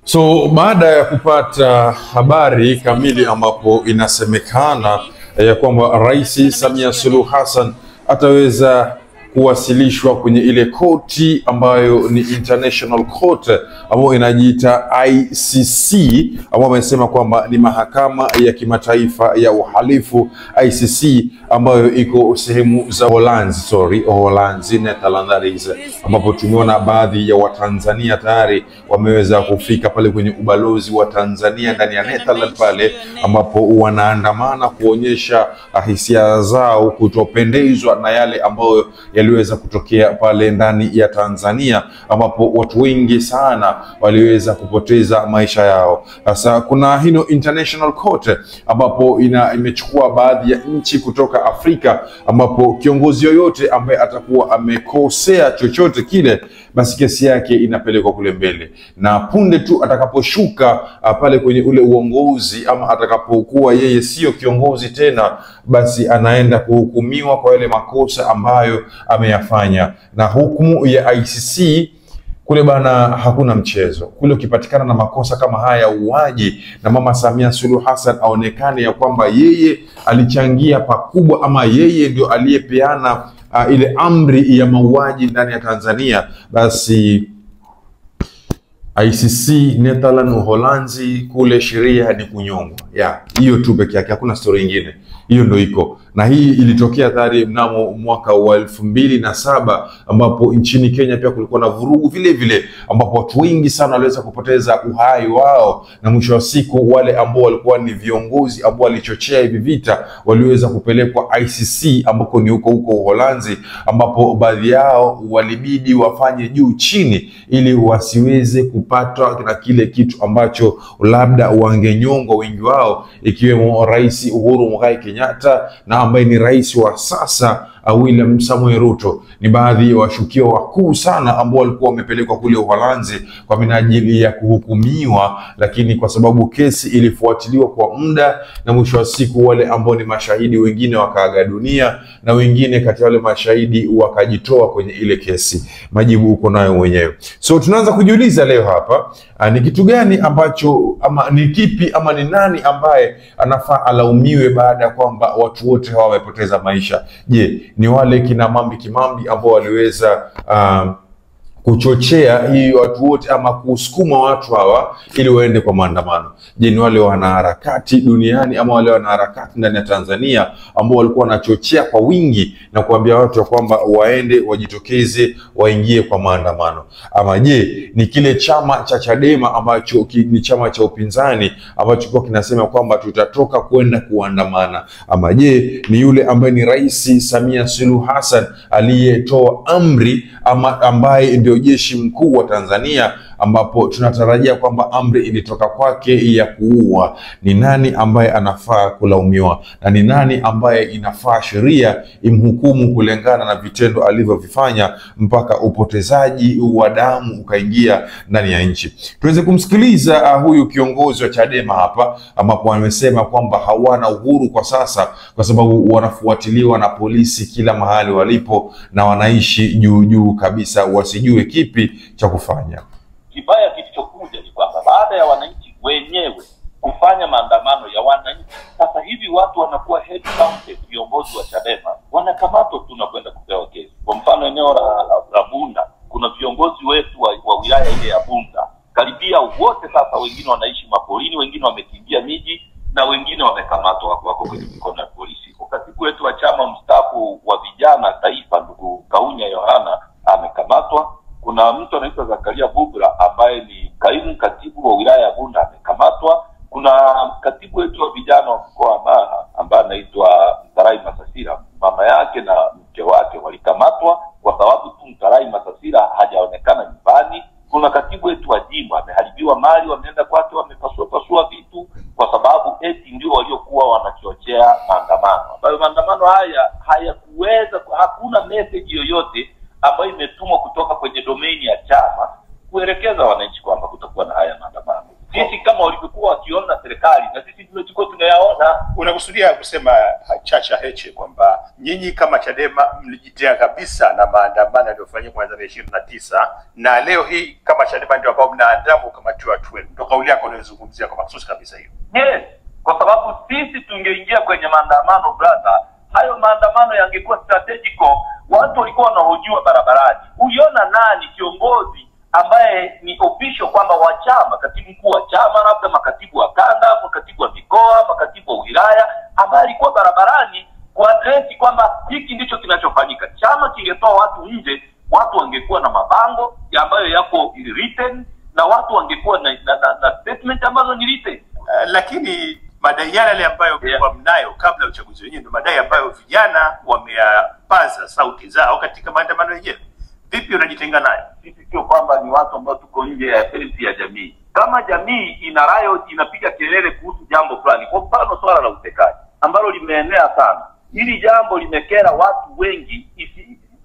So baada ya kupata habari kamili ambapo inasemekana ya kwamba Rais Samia Suluhu Hassan ataweza kuwasilishwa kwenye ile koti ambayo ni International Court ambayo inajiita ICC, ambayo wamesema kwamba ni mahakama ya kimataifa ya uhalifu ICC, ambayo iko sehemu za Uholanzi, Netherlands, ambapo tumeona baadhi ya Watanzania tayari wameweza kufika pale kwenye ubalozi wa Tanzania ndani ya Netherlands pale, ambapo wanaandamana kuonyesha hisia zao kutopendezwa na yale ambayo yaliweza kutokea pale ndani ya Tanzania, ambapo watu wengi sana waliweza kupoteza maisha yao. Sasa kuna hino International Court ambapo imechukua baadhi ya nchi kutoka Afrika, ambapo kiongozi yoyote ambaye atakuwa amekosea chochote kile, basi kesi yake inapelekwa kule mbele, na punde tu atakaposhuka pale kwenye ule uongozi ama atakapokuwa yeye sio kiongozi tena, basi anaenda kuhukumiwa kwa yale makosa ambayo ameyafanya. Na hukumu ya ICC kule bana, hakuna mchezo kule. Ukipatikana na makosa kama haya uwaji, na Mama Samia Suluhu Hassan aonekane ya kwamba yeye alichangia pakubwa ama yeye ndio aliyepeana ile amri ya mauaji ndani ya Tanzania, basi ICC Netherlands, Uholanzi kule sheria ni kunyongwa. Hiyo tu peke yake, hakuna story nyingine. Hiyo ndio iko. Na hii ilitokea tayari mnamo mwaka wa 2007, ambapo nchini Kenya pia kulikuwa na vurugu vile vile, ambapo watu wengi sana waliweza kupoteza uhai wao, na mwisho wa siku wale ambao walikuwa ni viongozi ambao walichochea hivi vita waliweza kupelekwa ICC, ambako ni huko Uholanzi, ambapo baadhi yao walibidi wafanye juu chini ili wasiweze kupatwa na kile kitu ambacho labda wangenyongwa wengi wao, ikiwemo Rais Uhuru Muigai Kenyatta na ambaye ni rais wa sasa William Samoei Ruto. Ni baadhi ya washukiwa wakuu sana ambao walikuwa wamepelekwa kule Uholanzi kwa minajili ya kuhukumiwa, lakini kwa sababu kesi ilifuatiliwa kwa muda, na mwisho wa siku wale ambao ni mashahidi wengine wakaaga dunia, na wengine kati wale mashahidi wakajitoa kwenye ile kesi. Majibu uko nayo mwenyewe. So tunaanza kujiuliza leo hapa, ni kitu gani ambacho ama ni kipi ama ni nani ambaye anafaa alaumiwe baada ya kwamba watu wote hawa wamepoteza maisha? Je, ni wale kina Mambi Kimambi ambao waliweza kuchochea hii watu wote ama kusukuma watu hawa ili waende kwa maandamano? Je, ni wale wanaharakati duniani ama wale wanaharakati ndani ya Tanzania ambao walikuwa wanachochea kwa wingi na kuambia watu kwamba waende wajitokeze waingie kwa maandamano? Ama je, ni kile chama cha Chadema ambacho ni chama cha upinzani ambacho kwa kinasema kwamba tutatoka kwenda kuandamana? Ama je, ni yule ambaye ni Rais Samia Suluhu Hassan aliyetoa amri ama ambaye ndio jeshi mkuu wa Tanzania, ambapo tunatarajia kwamba amri ilitoka kwake ya kuua? Ni nani ambaye anafaa kulaumiwa, na ni nani ambaye inafaa sheria imhukumu kulingana na vitendo alivyovifanya mpaka upotezaji wa damu ukaingia ndani ya nchi? Tuweze kumsikiliza huyu kiongozi wa Chadema hapa, ambapo amesema kwamba hawana uhuru kwa sasa kwa sababu wanafuatiliwa na polisi kila mahali walipo, na wanaishi juu kabisa, wasijue kipi cha kufanya. Kibaya kilichokuja ni kwamba baada ya wananchi wenyewe kufanya maandamano ya wananchi, sasa hivi watu wanakuwa head counted, viongozi wa Chadema wanakamatwa, tunakwenda kupewa kesi. Kwa mfano eneo la Bunda, kuna viongozi wetu wa wilaya ile ya Bunda karibia wote sasa, wengine wanaishi mapolini, wengine wamekimbia miji, na wengine wamekamatwa, wako kwenye mikono ya polisi. Katibu wetu wa chama mstaafu wa vijana taifa, ndugu Kaunya Yohana, amekamatwa. Kuna mtu anaitwa Zakaria Bubra ambaye ni kaimu katibu wa wilaya ya Bunda, amekamatwa. Kuna katibu wetu wa vijana wa mkoa wa Mara ambaye anaitwa Mtarai Masasira, mama yake na mke wake walikamatwa kwa sababu tu Mtarai Masasira hajaonekana nyumbani. Kuna katibu wetu wa jimbo ameharibiwa mali, wameenda kwake wamepasua vitu kwa sababu eti ndio waliokuwa wanachochea maandamano, ambayo maandamano haya hayakuweza, hakuna message yoyote ambayo imetumwa kutoka kwenye domain ya chama kuelekeza wananchi kwamba kutakuwa na haya maandamano. Sisi kama walivyokuwa wakiona serikali, na sisi tulikuwa tunayaona. Unakusudia kusema Chacha Heche kwamba nyinyi kama Chadema mlijitenga kabisa na maandamano yaliyofanyika mwezi wa 29, na leo hii kama Chadema ndio ambao mnaandaa kukamatiwa watu wenu? Ndio kauli yako unayozungumzia kwa maksudi kabisa hiyo. Yes, kwa sababu sisi tungeingia kwenye maandamano brother, hayo maandamano yangekuwa strategical. Watu walikuwa wanahojiwa barabarani. Uliona nani kiongozi ambaye ni official kwamba wa chama, katibu mkuu wa chama, labda makatibu wa kanda, makatibu wa mikoa, makatibu wa wilaya, ambaye alikuwa barabarani kuadresi kwamba hiki ndicho kinachofanyika? Chama kingetoa watu nje, watu wangekuwa na mabango ambayo yako written, na watu wangekuwa na statement ambazo ni written. Lakini madai yale ambayo kwa mnayo kabla ya uchaguzi wenyewe ndio madai ambayo vijana wameyapaza sauti zao katika maandamano yenyewe. Vipi unajitenga nayo? Sisi sio kwamba ni watu ambao tuko nje ya sensi ya jamii. Kama jamii ina riot, inapiga kelele kuhusu jambo fulani, kwa mfano swala la utekaji ambalo limeenea sana, hili jambo limekera watu wengi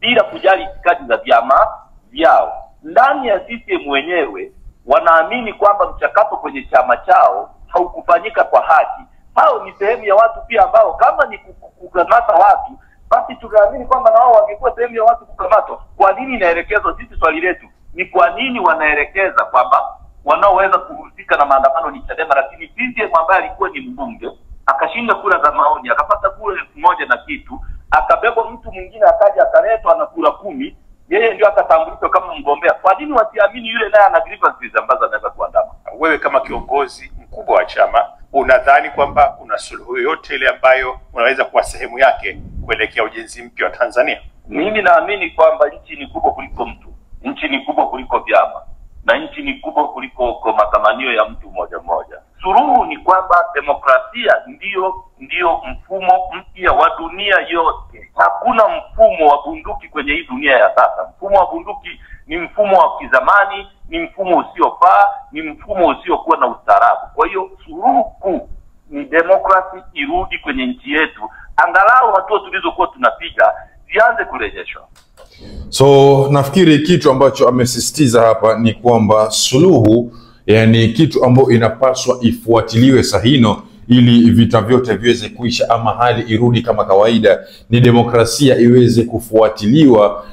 bila kujali itikadi za vyama vyao. Ndani ya CCM wenyewe wanaamini kwamba mchakato kwenye chama chao haukufanyika kwa haki. Hao ni sehemu ya watu pia ambao kama ni kukamata watu, basi tunaamini kwamba na wao wangekuwa sehemu ya watu kukamatwa. Kwa nini inaelekezwa? Sisi swali letu ni kwa nini wanaelekeza kwamba wanaoweza kuhusika na maandamano ni Chadema, lakini CCM ambaye alikuwa ni mbunge akashinda kura za maoni, akapata kura 1,000 na kitu, akabebwa mtu mwingine akaja akaletwa na kura 10, yeye ndio akatambulishwa kama mgombea. Kwa nini wasiamini yule naye ana grievances ambazo anaweza kuandama? Wewe kama kiongozi mkubwa wa chama unadhani kwamba kuna suluhu yoyote ile ambayo unaweza kuwa sehemu yake kuelekea ujenzi mpya wa Tanzania? Mimi naamini kwamba nchi ni kubwa kuliko mtu, nchi ni kubwa kuliko vyama, na nchi ni kubwa kuliko matamanio ya mtu mmoja mmoja. Suluhu ni kwamba demokrasia ndiyo mfumo mpya wa dunia yote. Hakuna mfumo wa bunduki kwenye hii dunia ya sasa. Mfumo wa bunduki ni mfumo wa kizamani, ni mfumo usiofaa, ni mfumo usiokuwa na ustaarabu. Kwa hiyo suluhu kuu ni demokrasi irudi kwenye nchi yetu, angalau hatua tulizokuwa tunapiga zianze kurejeshwa. So nafikiri kitu ambacho amesisitiza hapa ni kwamba suluhu, yani kitu ambacho inapaswa ifuatiliwe sahino ili vita vyote viweze kuisha ama hali irudi kama kawaida, ni demokrasia iweze kufuatiliwa.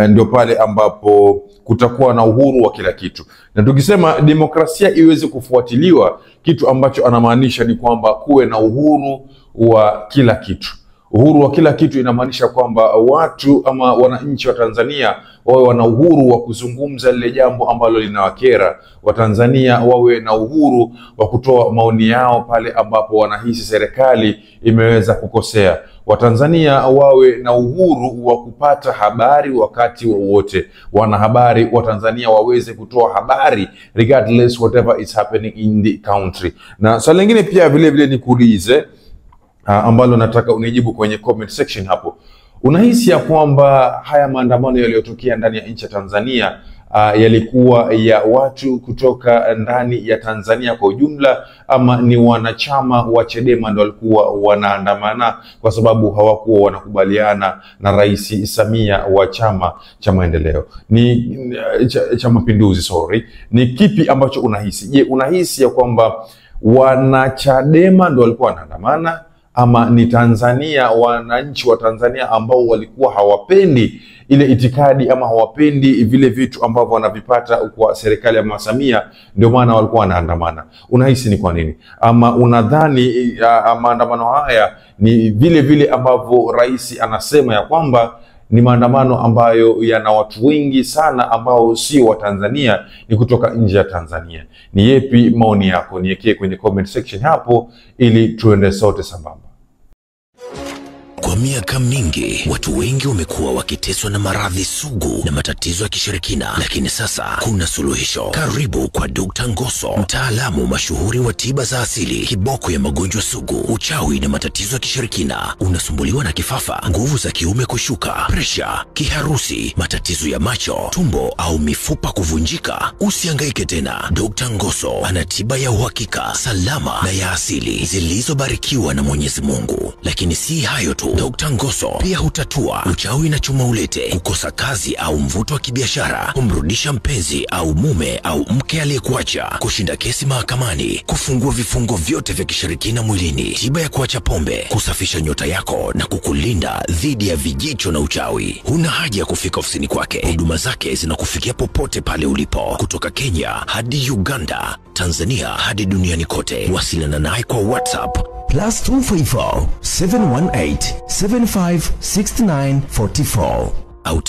Ndio pale ambapo kutakuwa na uhuru wa kila kitu. Na tukisema demokrasia iweze kufuatiliwa, kitu ambacho anamaanisha ni kwamba kuwe na uhuru wa kila kitu. Uhuru wa kila kitu inamaanisha kwamba watu ama wananchi wa Tanzania wawe wana uhuru wa kuzungumza lile jambo ambalo linawakera. Watanzania wawe na uhuru wa kutoa maoni yao pale ambapo wanahisi serikali imeweza kukosea. Watanzania wawe na uhuru wa kupata habari wakati wowote. Wanahabari wa Tanzania waweze kutoa habari regardless whatever is happening in the country. Na swali lingine pia vile vile nikuulize, ambalo nataka unijibu kwenye comment section hapo. Unahisi ya kwamba haya maandamano yaliyotokea ndani ya nchi ya Tanzania yalikuwa ya watu kutoka ndani ya Tanzania kwa ujumla, ama ni wanachama wa Chadema ndio walikuwa wanaandamana kwa sababu hawakuwa wanakubaliana na Rais Samia wa Chama cha Maendeleo cha Mapinduzi, sorry. Ni kipi ambacho unahisi? Je, unahisi ya kwamba wanachadema ndio walikuwa wanaandamana, ama ni Tanzania, wananchi wa Tanzania ambao walikuwa hawapendi ile itikadi ama hawapendi vile vitu ambavyo wanavipata kwa serikali ya Mama Samia ndio maana walikuwa wanaandamana? Unahisi ni kwa nini? Ama unadhani maandamano haya ni vile vile ambavyo rais anasema ya kwamba ni maandamano ambayo yana watu wengi sana ambao sio wa Tanzania, ni kutoka nje ya Tanzania? Ni yepi maoni yako? Niwekee kwenye comment section hapo ili tuende sote sambamba. Kwa miaka mingi watu wengi wamekuwa wakiteswa na maradhi sugu na matatizo ya kishirikina, lakini sasa kuna suluhisho. Karibu kwa Dr. Ngoso, mtaalamu mashuhuri wa tiba za asili, kiboko ya magonjwa sugu, uchawi na matatizo ya kishirikina. Unasumbuliwa na kifafa, nguvu za kiume kushuka, presha, kiharusi, matatizo ya macho, tumbo au mifupa kuvunjika? Usihangaike tena. Dr. Ngoso ana tiba ya uhakika, salama na ya asili zilizobarikiwa na Mwenyezi Mungu. Lakini si hayo tu, uaminifu. Dr. Ngoso pia hutatua uchawi na chuma ulete, kukosa kazi au mvuto wa kibiashara, kumrudisha mpenzi au mume au mke aliyekuacha, kushinda kesi mahakamani, kufungua vifungo vyote vya kishirikina mwilini, tiba ya kuacha pombe, kusafisha nyota yako na kukulinda dhidi ya vijicho na uchawi. Huna haja ya kufika ofisini kwake. Huduma zake zinakufikia popote pale ulipo, kutoka Kenya hadi Uganda, Tanzania hadi duniani kote. Wasiliana naye kwa WhatsApp +254 718 756944 au